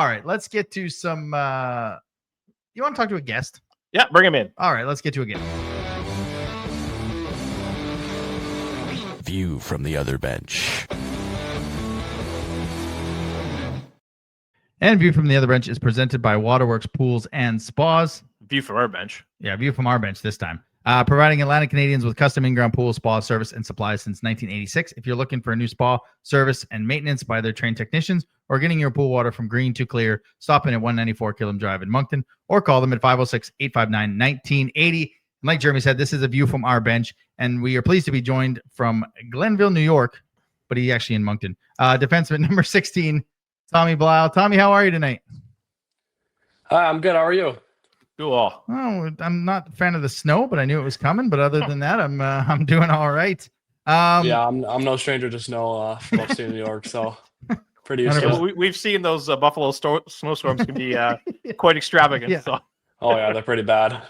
All right, let's get to some. You want to talk to a guest? Yeah, bring him in. All right, let's get to a guest. View from the other bench. And View from the Other Bench is presented by Waterworks Pools and Spas. View from our bench. Yeah, View from our bench this time. Providing Atlantic Canadians with custom in-ground pool, spa service, and supplies since 1986. If you're looking for a new spa service and maintenance by their trained technicians, or getting your pool water from green to clear, stop in at 194 Killam Drive in Moncton, or call them at 506-859-1980. And like Jeremy said, this is a View from our bench, and we are pleased to be joined from Glenville, New York, but he's actually in Moncton. Defenseman number 16, Tommy Blyel. Tommy, how are you tonight? Hi, I'm good. How are you? Cool. Oh, I'm not a fan of the snow, but I knew it was coming. But other than that, I'm doing all right. Yeah, I'm no stranger to snow from upstate New York, so pretty used to it. We've seen those Buffalo snowstorms can be quite extravagant. Yeah. So. Oh yeah, they're pretty bad.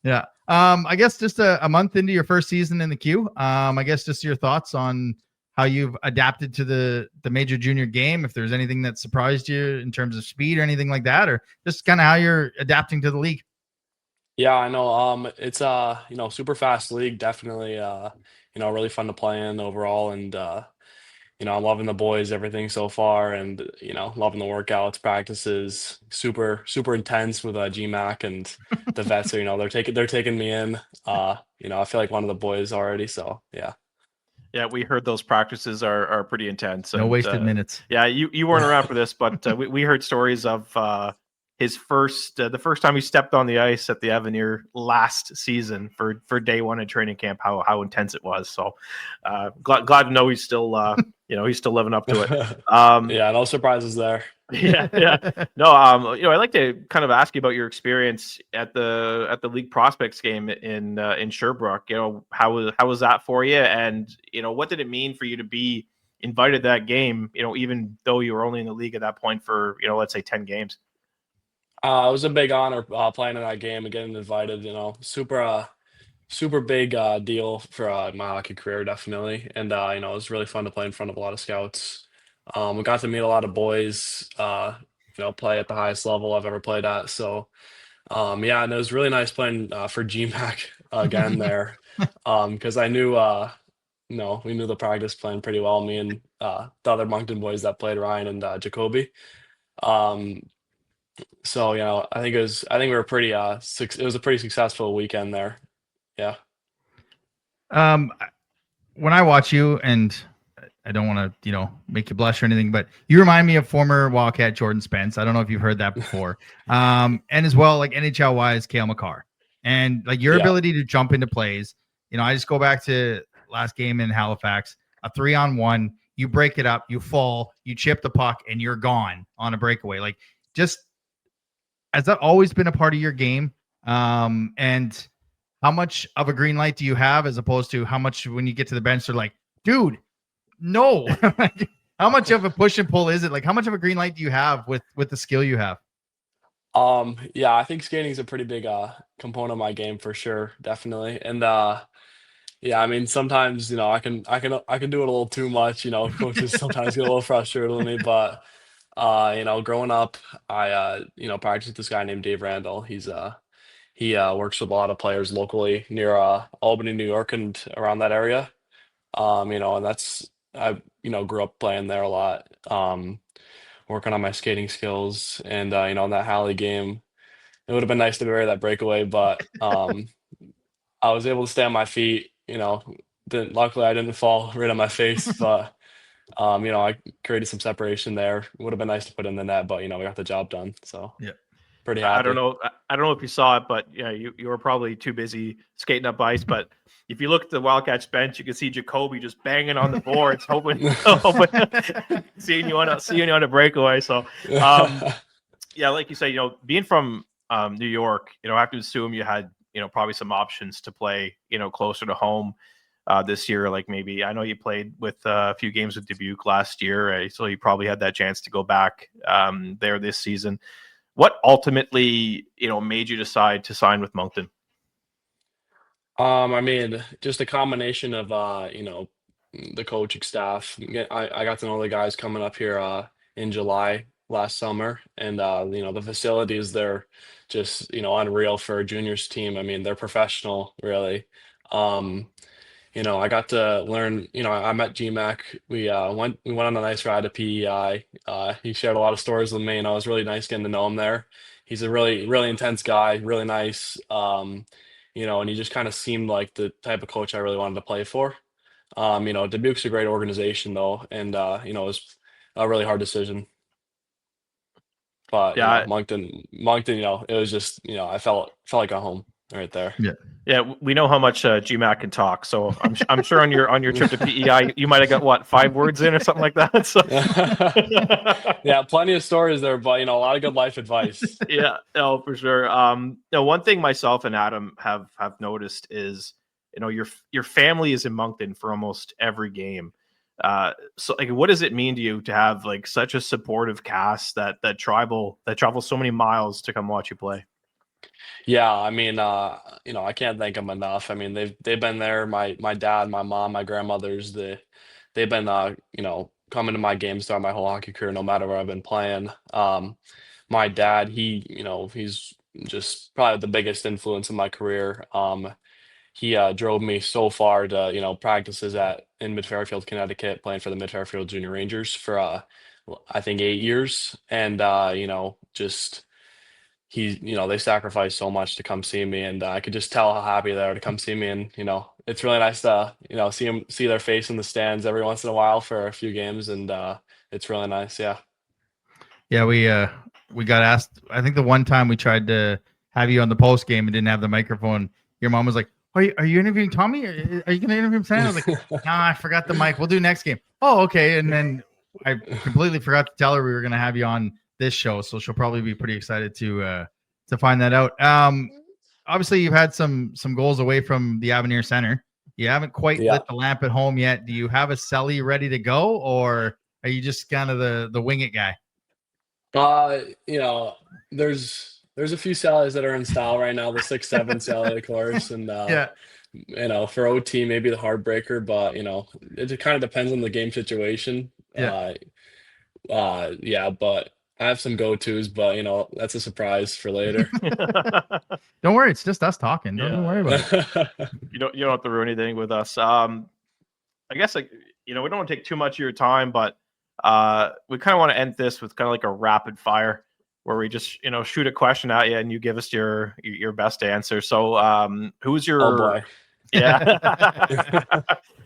Yeah. I guess just a month into your first season in the queue. I guess just your thoughts on how you've adapted to the major junior game. If there's anything that surprised you in terms of speed or anything like that, or just kind of how you're adapting to the league. Yeah, I know. It's super fast league. Definitely, really fun to play in overall, and I'm loving the boys, everything so far, and loving the workouts, practices, super intense with GMAC and the vets. So they're taking me in. I feel like one of the boys already. So yeah. Yeah, we heard those practices are pretty intense. No wasted minutes. Yeah, you weren't around for this, but we heard stories of his the first time he stepped on the ice at the Avenir last season for day one in training camp, how intense it was. So glad to know he's still he's still living up to it. Yeah, no surprises there. Yeah. No, I'd like to kind of ask you about your experience at the league prospects game in Sherbrooke. How was that for you? And what did it mean for you to be invited to that game? Even though you were only in the league at that point for let's say 10 games. It was a big honor playing in that game and getting invited. Super big deal for my hockey career, definitely. And it was really fun to play in front of a lot of scouts. We got to meet a lot of boys, play at the highest level I've ever played at. So, and it was really nice playing for GMAC again there, because I knew, we knew the practice plan pretty well. Me and the other Moncton boys that played, Ryan and Jacoby. So, I think we were pretty. It was a pretty successful weekend there. Yeah. When I watch you, and I don't want to, make you blush or anything, but you remind me of former Wildcat Jordan Spence. I don't know if you've heard that before. And as well, like NHL wise, Cale Makar, and like your ability to jump into plays. I just go back to last game in Halifax, a 3-on-1, you break it up, you fall, you chip the puck, and you're gone on a breakaway. Like, just has that always been a part of your game? And how much of a green light do you have as opposed to how much when you get to the bench, they're like, dude, no. How much of a push and pull is it? Like, how much of a green light do you have with the skill you have? Yeah, I think skating is a pretty big component of my game for sure, definitely. And yeah, I mean, sometimes I can do it a little too much. Coaches sometimes get a little frustrated with me, but growing up, I practiced with this guy named Dave Randall. He works with a lot of players locally near Albany, New York, and around that area. And that's I grew up playing there a lot, working on my skating skills, and in that Halley game, it would have been nice to bury that breakaway, but I was able to stay on my feet. Luckily I didn't fall right on my face, but I created some separation there. It would have been nice to put in the net, but we got the job done. So yeah. Pretty happy. I don't know if you saw it, but you were probably too busy skating up ice. But if you look at the Wildcats bench, you can see Jacoby just banging on the boards, hoping seeing you on a breakaway. So, yeah, like you say, being from New York, I have to assume you had probably some options to play closer to home this year. Like maybe I know you played with a few games with Dubuque last year, so you probably had that chance to go back there this season. What ultimately, made you decide to sign with Moncton? I mean, just a combination of, the coaching staff. I got to know the guys coming up here in July, last summer, and the facilities there just unreal for a juniors team. I mean, they're professional, really. Um, I got to learn. I met GMAC. We went on a nice ride to PEI. He shared a lot of stories with me, and it was really nice getting to know him there. He's a really really intense guy, really nice. And he just kind of seemed like the type of coach I really wanted to play for. Dubuque's a great organization though, and it was a really hard decision. But Yeah, Moncton, it was just I felt like a home right there. Yeah. yeah, we know how much GMAC can talk. So I'm sure on your trip to PEI, you might have got what 5 words in or something like that. So Yeah, plenty of stories there, but a lot of good life advice. yeah, no, for sure. One thing myself and Adam have noticed is your family is in Moncton for almost every game. So like, what does it mean to you to have like such a supportive cast that travel so many miles to come watch you play? Yeah, I mean, I can't thank them enough. I mean, they've been there. My dad, my mom, my grandmothers. They've been coming to my games throughout my whole hockey career, no matter where I've been playing. My dad, he's just probably the biggest influence in my career. He drove me so far to practices in Mid-Fairfield, Connecticut, playing for the Mid-Fairfield Junior Rangers for I think 8 years, and just they sacrificed so much to come see me, and I could just tell how happy they are to come see me. And it's really nice to see their face in the stands every once in a while for a few games, and it's really nice. Yeah. Yeah, we got asked. I think the one time we tried to have you on the post game and didn't have the microphone, your mom was like, are you interviewing Tommy? Are you going to interview him Sam? I was like, nah, I forgot the mic. We'll do next game. Oh, okay. And then I completely forgot to tell her we were going to have you on this show, so she'll probably be pretty excited to find that out. Obviously, you've had some goals away from the Avenir Center. You haven't quite lit the lamp at home yet. Do you have a celly ready to go, or are you just kind of the wing it guy? There's a few cellies that are in style right now. The 6-7 celly, of course, and for OT maybe the heartbreaker, but it kind of depends on the game situation. But I have some go-tos, but that's a surprise for later. Don't worry, it's just us talking. Don't worry about it. You don't have to ruin anything with us. I guess we don't want to take too much of your time, but we kind of want to end this with kind of like a rapid fire where we just shoot a question at you and you give us your best answer. So who's your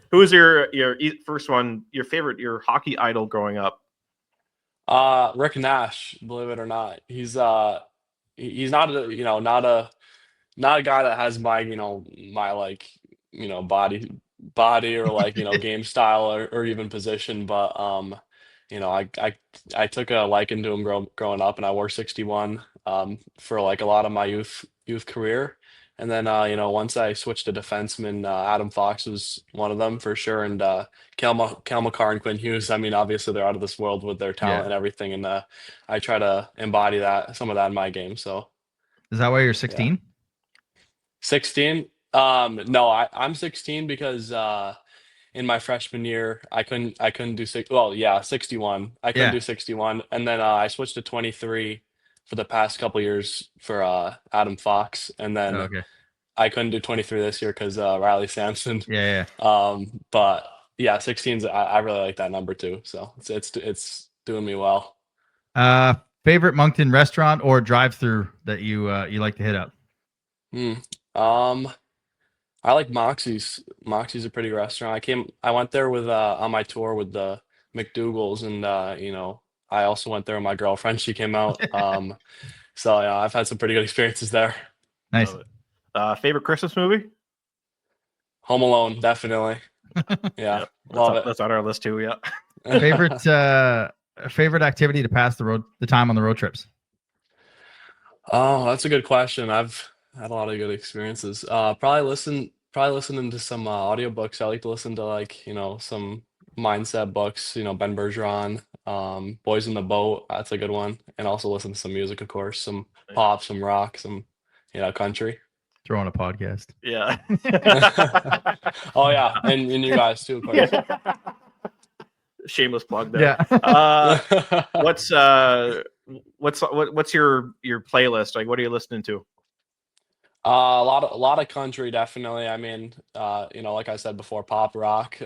who's your first one, your favorite, your hockey idol growing up? Rick Nash, believe it or not. He's not a guy that has my like body or like game style or even position, but I took a liking to him growing up, and I wore 61 for like a lot of my youth career. And then once I switched to defenseman, Adam Fox was one of them for sure, and Cal McCarr and Quinn Hughes. I mean, obviously they're out of this world with their talent and everything, and I try to embody some of that in my game. So is that why you're 16? 16? No, I'm 16 because in my freshman year I couldn't do 61. I couldn't do 61, and then I switched to 23 for the past couple years for Adam Fox, and then I couldn't do 23 this year because Riley Sampson. But 16's I really like that number too, so it's doing me well. Favorite Moncton restaurant or drive-through that you like to hit up? I like Moxie's. Moxie's a pretty restaurant. I went there with on my tour with the McDougal's, and I also went there with my girlfriend. She came out. So I've had some pretty good experiences there. Nice. Favorite Christmas movie? Home Alone, definitely. Yeah, love it. That's on our list too. Yeah. Favorite activity to pass the time on the road trips? Oh, that's a good question. I've had a lot of good experiences. Probably listening to some audiobooks. I like to listen to some mindset books, Ben Bergeron, Boys in the Boat. That's a good one. And also listen to some music, of course, some pop, some rock, some country. Throw on a podcast. Yeah. Oh yeah, and you guys too, of course. Shameless plug there. Yeah. What's your playlist? Like, what are you listening to? A lot of country, definitely. I mean, like I said before, pop rock,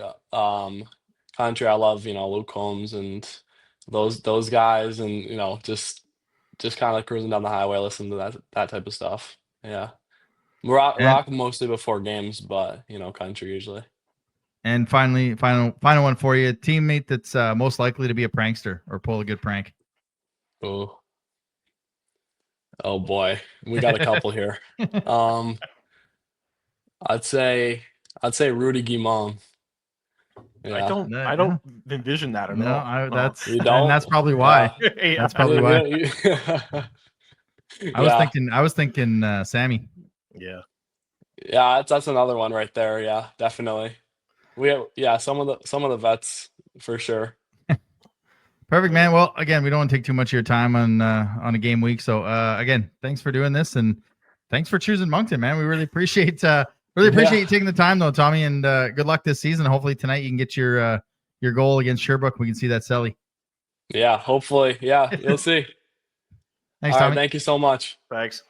country. I love, Luke Combs and those guys, and just kind of cruising down the highway, listening to that type of stuff. Yeah, rock mostly before games, but country usually. And finally, final one for you. Teammate that's most likely to be a prankster or pull a good prank. Oh boy, we got a couple here. I'd say Rudy Guimond. Yeah. I don't envision that at all. That's probably why. Yeah. That's probably why. I was thinking Sammy. Yeah. Yeah, that's another one right there. Yeah, definitely. Some of the vets for sure. Perfect, man. Well, again, we don't want to take too much of your time on a game week. So again, thanks for doing this, and thanks for choosing Moncton, man. We really appreciate you taking the time though, Tommy, and good luck this season. Hopefully tonight you can get your goal against Sherbrooke. We can see that Selly. Yeah, hopefully. Yeah, you'll see. Thanks, All Tommy. right, thank you so much. Thanks.